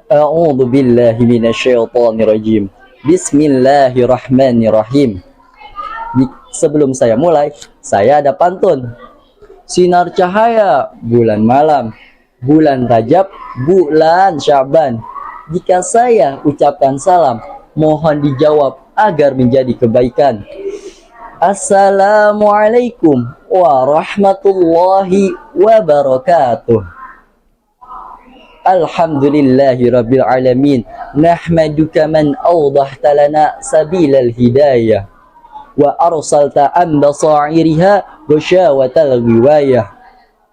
A'udzu billahi minasyaitonir rajim. Bismillahirrahmanirrahim. Sebelum saya mulai, saya ada pantun. Sinar cahaya bulan malam, bulan Rajab, bulan Syaban. Jika saya ucapkan salam, mohon dijawab agar menjadi kebaikan. Assalamualaikum warahmatullahi wabarakatuh. Alhamdulillahi rabbil alamin. Nahmaduka man awdahta lana sabilal hidayah wa arsalta an basairiha wa syawatal riwayah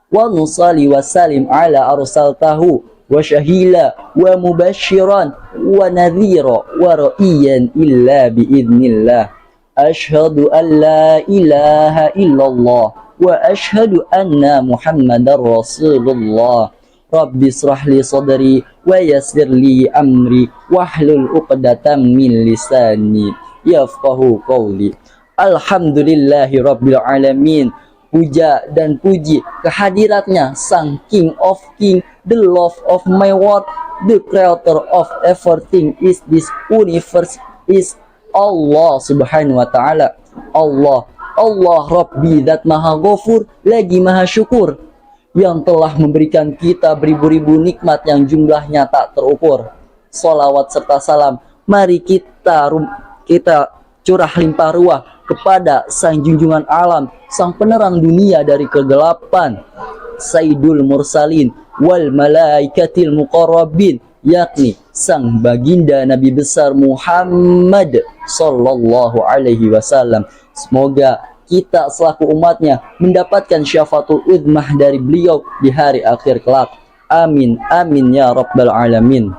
wa nusali wa salim ala arsaltahu wa syahila wa mubashiran wa nadhira wa ra'iyan illa biidnillah. Ashhadu an la ilaha illallah wa ashhadu anna muhammadar rasulullah. Rabbi srahli sadri wa yassir li amri wahlul 'uqdatam min lisani yafqahu qawli. Alhamdulillahi rabbil alamin. Puja dan puji kehadiratnya Sang King of King, the love of my world, the creator of everything is this universe is Allah subhanahu wa ta'ala. Allah Rabbi zat maha ghafur lagi maha syukur, yang telah memberikan kita beribu-ribu nikmat yang jumlahnya tak terukur. Salawat serta salam mari kita curah limpah ruah kepada Sang Junjungan Alam, Sang Penerang dunia dari kegelapan, Sayyidul Mursalin wal Malaikatil Muqarrabin, yakni Sang Baginda Nabi besar Muhammad sallallahu alaihi wasallam. Semoga kita selaku umatnya mendapatkan syafaatul udmah dari beliau di hari akhir kelak. Amin, amin ya rabbal alamin.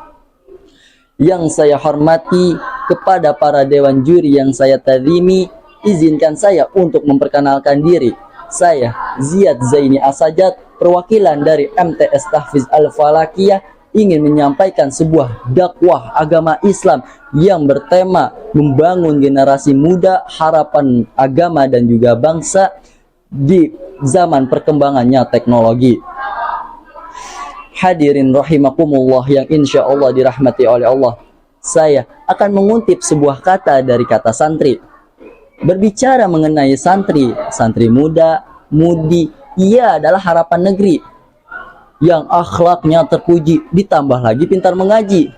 Yang saya hormati, kepada para dewan juri yang saya tazimi, izinkan saya untuk memperkenalkan diri. Saya Ziyad Zaini Asajat, perwakilan dari MTS Tahfiz Al-Falakiyah, ingin menyampaikan sebuah dakwah agama Islam yang bertema membangun generasi muda, harapan agama dan juga bangsa di zaman perkembangannya teknologi. Hadirin rahimakumullah yang insya Allah dirahmati oleh Allah. Saya akan mengutip sebuah kata dari kata santri. Berbicara mengenai santri muda, mudi, ia adalah harapan negeri yang akhlaknya terpuji, ditambah lagi pintar mengaji.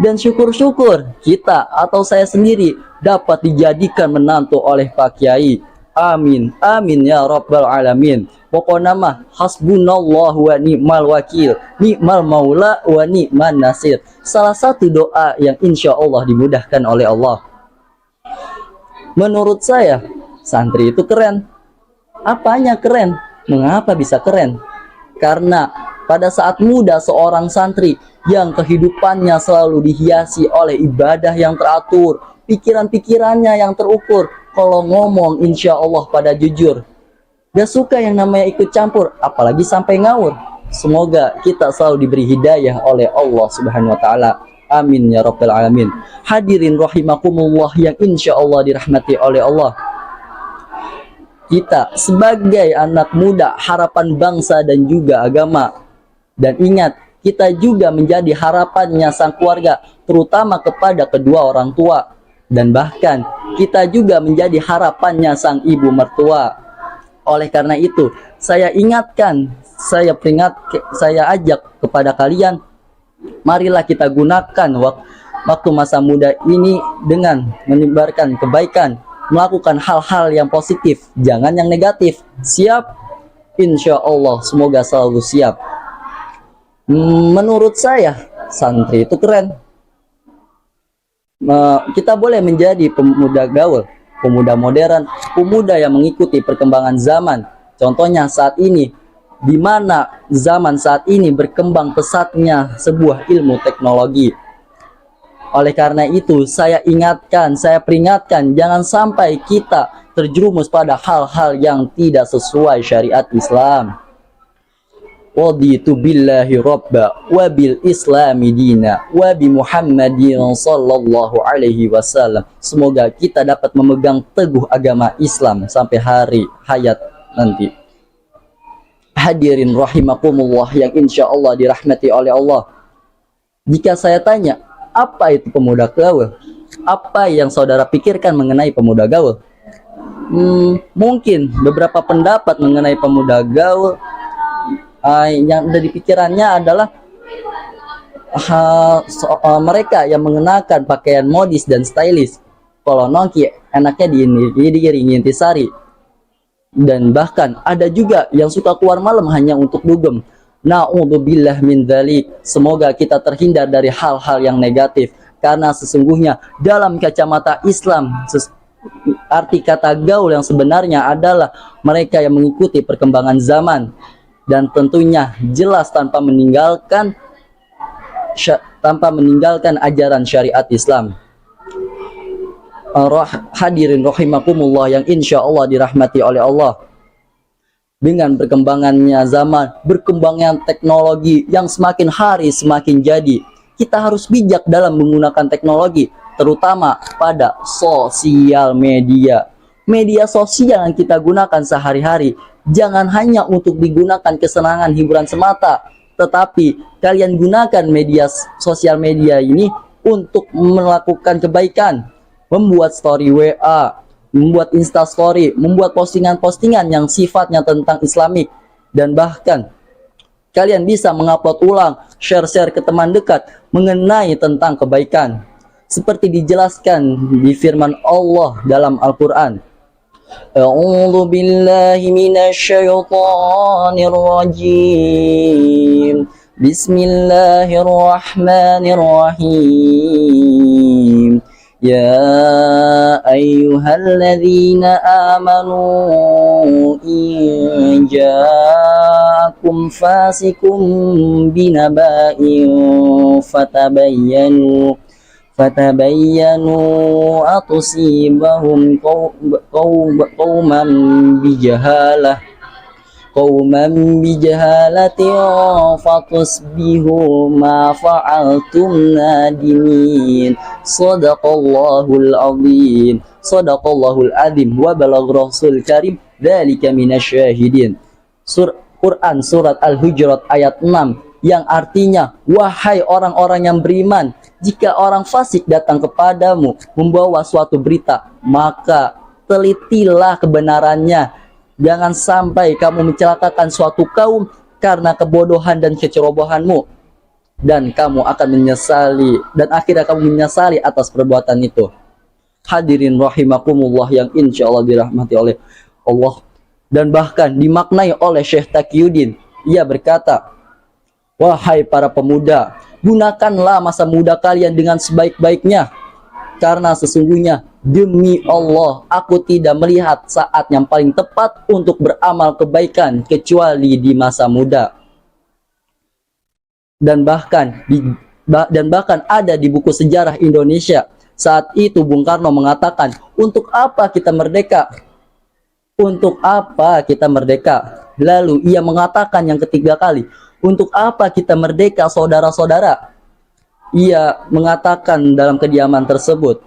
Dan syukur-syukur kita atau saya sendiri dapat dijadikan menantu oleh Pak Kiai. Amin, amin ya rabbal alamin. Pokoknya mah hasbunallahu wa ni'mal wakil, ni'mal maula wa ni'man nasir. Salah satu doa yang insya Allah dimudahkan oleh Allah. Menurut saya, santri itu keren. Apanya keren? Mengapa bisa keren? Karena pada saat muda seorang santri yang kehidupannya selalu dihiasi oleh ibadah yang teratur, pikiran-pikirannya yang terukur, kalau ngomong insya Allah pada jujur, gak suka yang namanya ikut campur, apalagi sampai ngawur. Semoga kita selalu diberi hidayah oleh Allah subhanahu wa ta'ala. Amin ya rabbal alamin. Hadirin rahimakumullah yang insya Allah dirahmati oleh Allah. Kita sebagai anak muda, harapan bangsa dan juga agama. Dan ingat, kita juga menjadi harapannya sang keluarga, terutama kepada kedua orang tua. Dan bahkan, kita juga menjadi harapannya sang ibu mertua. Oleh karena itu, saya ingatkan, saya ajak kepada kalian, marilah kita gunakan waktu masa muda ini dengan menyebarkan kebaikan, melakukan hal-hal yang positif, jangan yang negatif. Siap? Insya Allah semoga selalu siap. Menurut saya santri itu keren. Kita boleh menjadi pemuda gaul, pemuda modern, pemuda yang mengikuti perkembangan zaman. Contohnya saat ini, di mana zaman saat ini berkembang pesatnya sebuah ilmu teknologi. Oleh karena itu, saya ingatkan, saya peringatkan, jangan sampai kita terjerumus pada hal-hal yang tidak sesuai syariat Islam. Raditu billahi rabba wa bil islami dina wa bi Muhammadin sallallahu alaihi wasallam. Semoga kita dapat memegang teguh agama Islam sampai hari hayat nanti. Hadirin rahimakumullah yang insya Allah dirahmati oleh Allah. Jika saya tanya, apa itu pemuda gaul? Apa yang saudara pikirkan mengenai pemuda gaul? Mungkin beberapa pendapat mengenai pemuda gaul yang ada di pikirannya adalah mereka yang mengenakan pakaian modis dan stylish. Kalau nongki enaknya diiringi intisari. Dan bahkan ada juga yang suka keluar malam hanya untuk dugem. Na'udzubillah min dzalik. Semoga kita terhindar dari hal-hal yang negatif. Karena sesungguhnya dalam kacamata Islam, arti kata gaul yang sebenarnya adalah mereka yang mengikuti perkembangan zaman. Dan tentunya jelas tanpa meninggalkan ajaran syariat Islam. Hadirin rahimakumullah yang insya Allah dirahmati oleh Allah. Dengan berkembangannya zaman, berkembangnya teknologi yang semakin hari semakin jadi, kita harus bijak dalam menggunakan teknologi, terutama pada sosial media. Media sosial yang kita gunakan sehari-hari jangan hanya untuk digunakan kesenangan hiburan semata, tetapi kalian gunakan sosial media ini untuk melakukan kebaikan, membuat story WA, membuat Insta Story, membuat postingan-postingan yang sifatnya tentang Islamik, dan bahkan kalian bisa mengupload ulang, share-share ke teman dekat mengenai tentang kebaikan. Seperti dijelaskan di firman Allah dalam Al-Quran. A'udzu billahi minasyaitonir rajim. Bismillahirrahmanirrahim. Ya ayyuhalladzina amanu in ja'akum fasikum binaba'in fatabayyanu atusibahum qauman bijahalatin fatusbihu ma fa'altum nadimin. Sadaqallahul azim wa balagha rasul karim dzalika minasyahidin. Quran surat Al-Hujurat ayat 6 yang artinya, wahai orang-orang yang beriman, jika orang fasik datang kepadamu membawa suatu berita, maka telitilah kebenarannya. Jangan sampai kamu mencelakakan suatu kaum karena kebodohan dan kecerobohanmu, dan kamu akan menyesali, dan akhirnya kamu menyesali atas perbuatan itu. Hadirin rahimakumullah yang insya Allah dirahmati oleh Allah. Dan bahkan dimaknai oleh Syekh Taqiyuddin. Ia berkata, wahai para pemuda, gunakanlah masa muda kalian dengan sebaik-baiknya, karena sesungguhnya demi Allah, aku tidak melihat saat yang paling tepat untuk beramal kebaikan kecuali di masa muda. Dan bahkan ada di buku sejarah Indonesia, saat itu Bung Karno mengatakan, untuk apa kita merdeka? Untuk apa kita merdeka? Lalu ia mengatakan yang ketiga kali, untuk apa kita merdeka, saudara-saudara? Ia mengatakan dalam kediaman tersebut,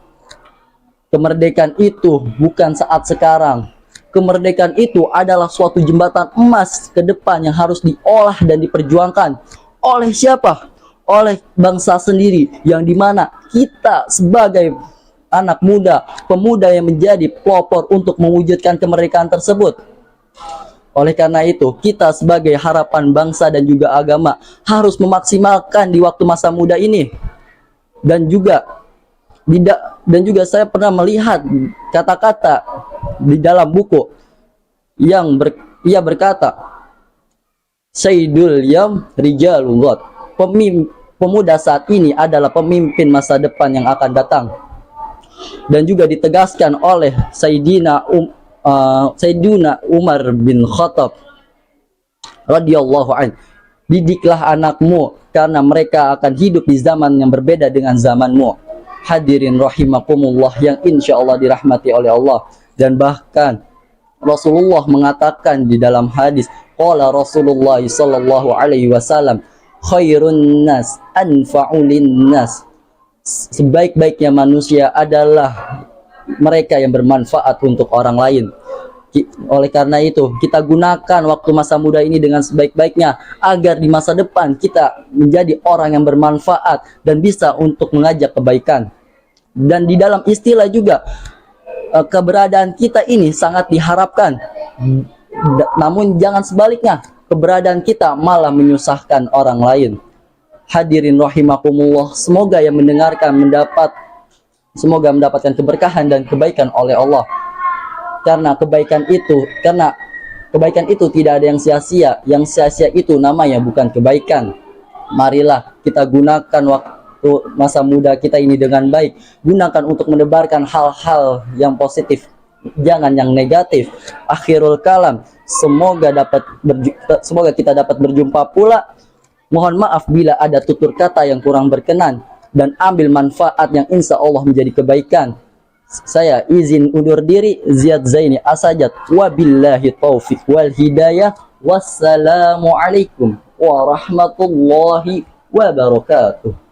kemerdekaan itu bukan saat sekarang. Kemerdekaan itu adalah suatu jembatan emas ke depan yang harus diolah dan diperjuangkan. Oleh siapa? Oleh bangsa sendiri, yang dimana kita sebagai anak muda, pemuda yang menjadi pelopor untuk mewujudkan kemerdekaan tersebut. Oleh karena itu, kita sebagai harapan bangsa dan juga agama harus memaksimalkan di waktu masa muda ini. Dan juga saya pernah melihat kata-kata di dalam buku yang ia berkata, Sayyidul Yam Rijalul Ghad, pemuda saat ini adalah pemimpin masa depan yang akan datang. Dan juga ditegaskan oleh Sayyidina Umar bin Khattab radhiyallahu anhu, didiklah anakmu karena mereka akan hidup di zaman yang berbeda dengan zamanmu. Hadirin rahimakumullah yang insya Allah dirahmati oleh Allah. Dan bahkan Rasulullah mengatakan di dalam hadis, qala Rasulullah sallallahu alaihi wasallam, khairun nas anfa'ulin nas. Sebaik-baiknya manusia adalah mereka yang bermanfaat untuk orang lain. Oleh karena itu, kita gunakan waktu masa muda ini dengan sebaik-baiknya agar di masa depan kita menjadi orang yang bermanfaat dan bisa untuk mengajak kebaikan. Dan di dalam istilah juga, keberadaan kita ini sangat diharapkan. Namun jangan sebaliknya, keberadaan kita malah menyusahkan orang lain. Hadirin rahimakumullah, semoga yang mendengarkan semoga mendapatkan keberkahan dan kebaikan oleh Allah. Karena kebaikan itu tidak ada yang sia-sia. Yang sia-sia itu namanya bukan kebaikan. Marilah kita gunakan waktu masa muda kita ini dengan baik. Gunakan untuk menebarkan hal-hal yang positif, jangan yang negatif. Akhirul kalam, semoga kita dapat berjumpa pula. Mohon maaf bila ada tutur kata yang kurang berkenan, dan ambil manfaat yang insya Allah menjadi kebaikan. Saya izin undur diri. Ziyad Zaini Asajat, wabillahi taufiq wal hidayah. Wassalamualaikum warahmatullahi wabarakatuh.